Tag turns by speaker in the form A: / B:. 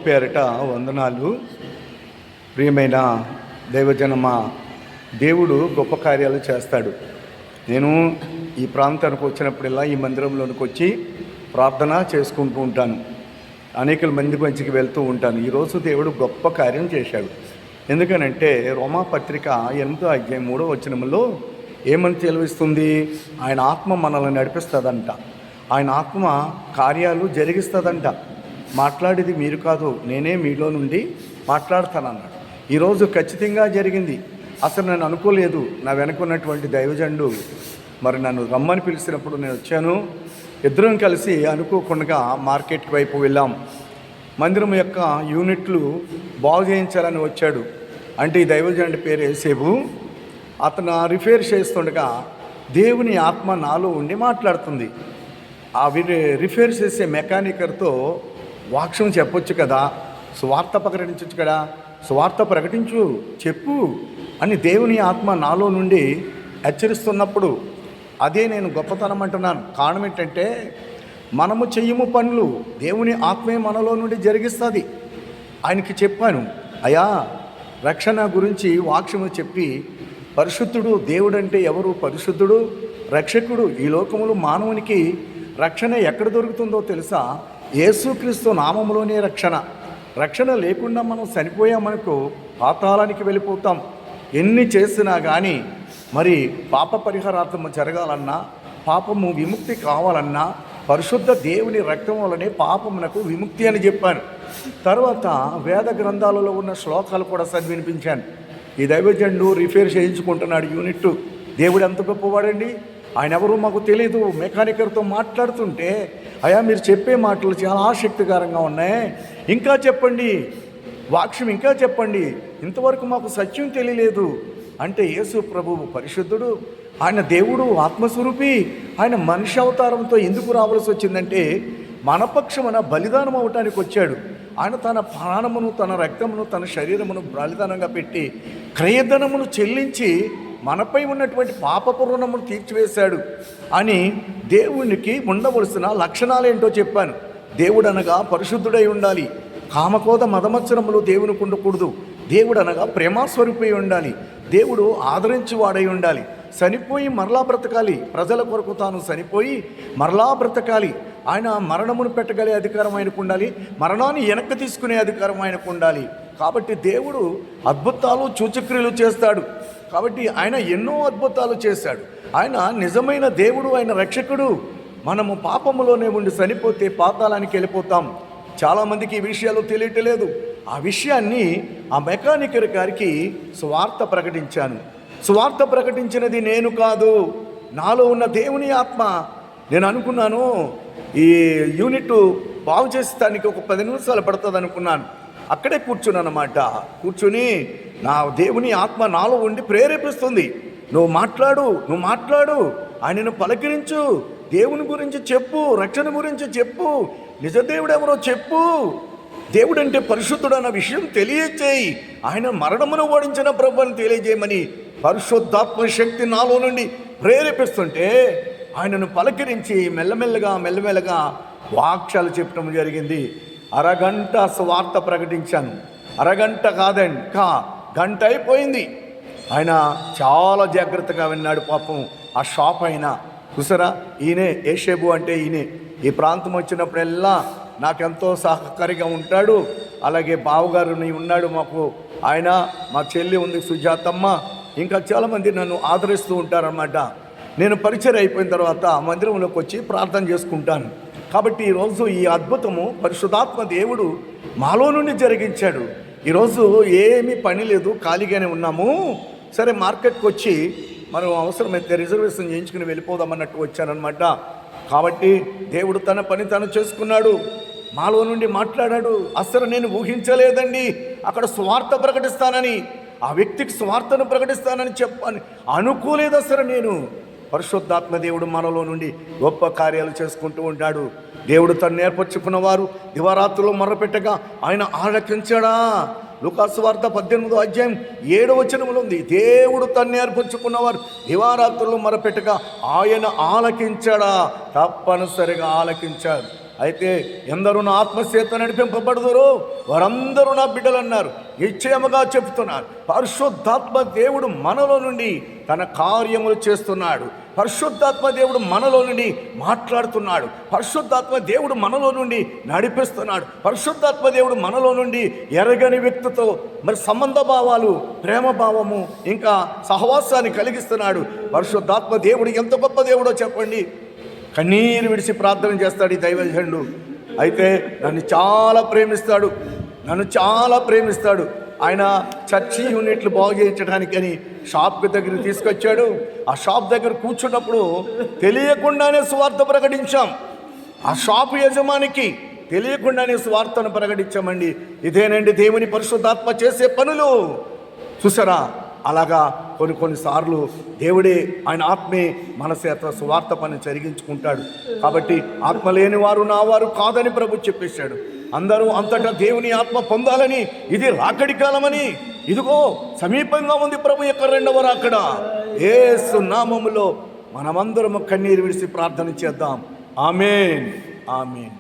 A: పేరిట వందనాలు. ప్రియమైన దైవజనమా, దేవుడు గొప్ప కార్యాలు చేస్తాడు. నేను ఈ ప్రాంతానికి వచ్చినప్పుడల్లా ఈ మందిరంలోనికి వచ్చి ప్రార్థన చేసుకుంటూ ఉంటాను. అనేక మంది మంచికి వెళ్తూ ఉంటాను. ఈరోజు దేవుడు గొప్ప కార్యం చేశాడు. ఎందుకనంటే రోమాపత్రిక 8వ అధ్యాయం 3వ వచనంలో ఏమని తెలివిస్తుంది? ఆయన ఆత్మ మనల్ని నడిపిస్తుందంట. ఆయన ఆత్మ కార్యాలు జరిగిస్తుందంట. మాట్లాడేది మీరు కాదు, నేనే మీలో నుండి మాట్లాడతానన్నాడు. ఈరోజు ఖచ్చితంగా జరిగింది. అసలు నేను అనుకోలేదు. నా వెనుకున్నటువంటి దైవజనుడు మరి నన్ను రమ్మని పిలిచినప్పుడు నేను వచ్చాను. ఇద్దరం కలిసి అనుకోకుండా మార్కెట్కి వైపు వెళ్ళాం. మందిరం యొక్క యూనిట్లు బాగు చేయించాలని వచ్చాడు. అంటే ఈ దైవజనుడి పేరు యేసేబు. అతను రిపేర్ చేస్తుండగా దేవుని ఆత్మ నాలో ఉండి మాట్లాడుతుంది. ఆ రిపేర్ చేసే మెకానికర్తో వాక్యం చెప్పొచ్చు కదా, సువార్త ప్రకటించవచ్చు కదా, సువార్త ప్రకటించు, చెప్పు అని దేవుని ఆత్మ నాలో నుండి హెచ్చరిస్తున్నప్పుడు అదే నేను గొప్పతనం అంటున్నాను. కారణం ఏంటంటే మనము చెయ్యము పనులు దేవుని ఆత్మే మనలో నుండి జరిగిస్తుంది. ఆయనకి చెప్పాను, అయ్యా రక్షణ గురించి వాక్యము చెప్పి, పరిశుద్ధుడు దేవుడంటే ఎవరు? పరిశుద్ధుడు రక్షకుడు. ఈ లోకములు మానవునికి రక్షణ ఎక్కడ దొరుకుతుందో తెలుసా? యేసుక్రీస్తు నామములోనే రక్షణ. రక్షణ లేకుండా మనం చనిపోయామనుకో పాతాళానికి వెళ్ళిపోతాం. ఎన్ని చేసినా కానీ మరి పాప పరిహారార్థం జరగాలన్నా, పాపము విముక్తి కావాలన్నా పరిశుద్ధ దేవుని రక్తం వల్లనే పాపమునకు విముక్తి అని చెప్పాను. తర్వాత వేద గ్రంథాలలో ఉన్న శ్లోకాలు కూడా చదివినిపించాను. ఈ దైవజనుడు రిపేర్ చేయించుకుంటున్నాడు యూనిట్. దేవుడు ఎంత గొప్పవాడండి! ఆయన ఎవరు మాకు తెలియదు. మెకానికర్తో మాట్లాడుతుంటే, అయ్యా మీరు చెప్పే మాటలు చాలా ఆసక్తికరంగా ఉన్నాయి, ఇంకా చెప్పండి, వాక్యం ఇంకా చెప్పండి, ఇంతవరకు మాకు సత్యం తెలియలేదు అంటే యేసు ప్రభువు పరిశుద్ధుడు, ఆయన దేవుడు ఆత్మస్వరూపి. ఆయన మనిషి అవతారంతో ఎందుకు రావాల్సి వచ్చిందంటే మన పక్షమున బలిదానం అవటానికి వచ్చాడు. ఆయన తన ప్రాణమును, తన రక్తమును, తన శరీరమును బలిదానంగా పెట్టి క్రయధనమును చెల్లించి మనపై ఉన్నటువంటి పాపపు రుణమును తీర్చివేశాడు అని దేవునికి ఉండవలసిన లక్షణాలు ఏంటో చెప్పాను. దేవుడు అనగా పరిశుద్ధుడై ఉండాలి. కామకోద మదమత్సరములు దేవునికి ఉండకూడదు. దేవుడు అనగా ప్రేమాస్వరూపై ఉండాలి. దేవుడు ఆదరించువాడై ఉండాలి. చనిపోయి మరలా బ్రతకాలి. ప్రజల కొరకు తాను చనిపోయి మరలా బ్రతకాలి. ఆయన మరణమును పెట్టగలే అధికారం ఆయనకు ఉండాలి. మరణాన్ని వెనక్కి తీసుకునే అధికారం ఆయనకు ఉండాలి. కాబట్టి దేవుడు అద్భుతాలు సూచక్రియలు చేస్తాడు. కాబట్టి ఆయన ఎన్నో అద్భుతాలు చేశాడు. ఆయన నిజమైన దేవుడు, ఆయన రక్షకుడు. మనము పాపములోనే ఉండి చనిపోతే పాతాళానికి వెళ్ళిపోతాం. చాలామందికి ఈ విషయాలు తెలియట్లేదు. ఆ విషయాన్ని ఆ మెకానికర్ గారికి సువార్త ప్రకటించాను. సువార్త ప్రకటించినది నేను కాదు, నాలో ఉన్న దేవుని ఆత్మ. నేను అనుకున్నాను ఈ యూనిట్ బాగు చేసేదానికి ఒక 10 నిమిషాలు పడుతుంది అనుకున్నాను. అక్కడే కూర్చున్నాను అన్నమాట. కూర్చుని నా దేవుని ఆత్మ నాలో ఉండి ప్రేరేపిస్తుంది. నువ్వు మాట్లాడు, ఆయనను పలకరించు, దేవుని గురించి చెప్పు, రక్షణ గురించి చెప్పు, నిజదేవుడు ఎవరో చెప్పు, దేవుడంటే పరిశుద్ధుడు అన్న విషయం తెలియజేయి, ఆయన మరణమును ఓడించిన ప్రభువుని తెలియజేయమని పరిశుద్ధాత్మ శక్తి నాలో నుండి ప్రేరేపిస్తుంటే ఆయనను పలకరించి మెల్లమెల్లగా వాక్యాలు చెప్పడం జరిగింది. అరగంట స్వార్థ ప్రకటించాను. అరగంట కాదండి, గంట అయిపోయింది. ఆయన చాలా జాగ్రత్తగా విన్నాడు. పాపం ఆ షాప్ అయిన చూసారా, ఈయనే యేసేబు అంటే ఈయనే. ఈ ప్రాంతం వచ్చినప్పుడల్లా నాకెంతో సహకారిగా ఉంటాడు. అలాగే బావగారు ఉన్నాడు మాకు, ఆయన, మా చెల్లి ఉంది సుజాతమ్మ, ఇంకా చాలామంది నన్ను ఆదరిస్తూ ఉంటారన్నమాట. నేను పరిచయం అయిపోయిన తర్వాత మందిరంలోకి వచ్చి ప్రార్థన చేసుకుంటాను. కాబట్టి ఈరోజు ఈ అద్భుతము పరిశుద్ధాత్మ దేవుడు మాలో నుండి జరిగించాడు. ఈరోజు ఏమీ పని లేదు, ఖాళీగానే ఉన్నాము. సరే మార్కెట్కి వచ్చి మనం అవసరమైతే రిజర్వేషన్ చేయించుకుని వెళ్ళిపోదామన్నట్టు వచ్చానమాట. కాబట్టి దేవుడు తన పని తను చేసుకున్నాడు, మాలో నుండి మాట్లాడాడు. అసలు నేను ఊహించలేదండి అక్కడ స్వార్థ ప్రకటిస్తానని, ఆ వ్యక్తికి స్వార్థను ప్రకటిస్తానని చెప్పని అనుకోలేదు అసలు నేను. పరిశుద్ధాత్మ దేవుడు మనలో నుండి గొప్ప కార్యాలు చేసుకుంటూ ఉంటాడు. దేవుడు తను ఏర్పరచుకున్నవారు దివారాత్రులు మొర్రపెట్టగా ఆయన ఆలకించాడా? లూకాసు వార్త 18వ అధ్యాయం 7వ వచనంలో ఉంది. దేవుడు తను ఏర్పరచుకున్నవారు దివారాత్రులు మొర్రపెట్టగా ఆయన ఆలకించాడా? తప్పనిసరిగా ఆలకించాడు. అయితే ఎందరూ నా ఆత్మచేత నడిపింపబడుదురో వారందరూ నా బిడ్డలు అన్నారు. నిశ్చయముగా చెప్తున్నారు, పరిశుద్ధాత్మ దేవుడు మనలో నుండి తన కార్యములు చేస్తున్నాడు. పరిశుద్ధాత్మ దేవుడు మనలో నుండి మాట్లాడుతున్నాడు. పరిశుద్ధాత్మ దేవుడు మనలో నుండి నడిపిస్తున్నాడు. పరిశుద్ధాత్మ దేవుడు మనలో నుండి ఎరగని వ్యక్తితో మరి సంబంధ భావాలు, ప్రేమ భావము, ఇంకా సహవాసాన్ని కలిగిస్తున్నాడు. పరిశుద్ధాత్మ దేవుడు ఎంత గొప్ప దేవుడో చెప్పండి. కన్నీరు విడిచి ప్రార్థన చేస్తాడు ఈ దైవజనుడు. అయితే నన్ను చాలా ప్రేమిస్తాడు. ఆయన చర్చి యూనిట్లు బాగు చేయించడానికని షాప్ దగ్గర తీసుకొచ్చాడు. ఆ షాప్ దగ్గర కూర్చున్నప్పుడు తెలియకుండానే సువార్త ప్రకటించాం. ఆ షాపు యజమానికి తెలియకుండానే సువార్తను ప్రకటించామండి. ఇదేనండి దేవుని పరిశుద్ధాత్మ చేసే పనులు. చూసారా, అలాగా కొన్నిసార్లు దేవుడే, ఆయన ఆత్మే మన చేత సువార్త పని జరిగించుకుంటాడు. కాబట్టి ఆత్మ లేని వారు నా వారు కాదని ప్రభు చెప్పేశాడు. అందరూ అంతటా దేవుని ఆత్మ పొందాలని, ఇది రాకడి కాలమని, ఇదిగో సమీపంగా ఉంది ప్రభు యొక్క రెండవ రాకడ. యేసు నామములో మనమందరము కన్నీరు విడిచి ప్రార్థన చేద్దాం. ఆమేన్, ఆమేన్.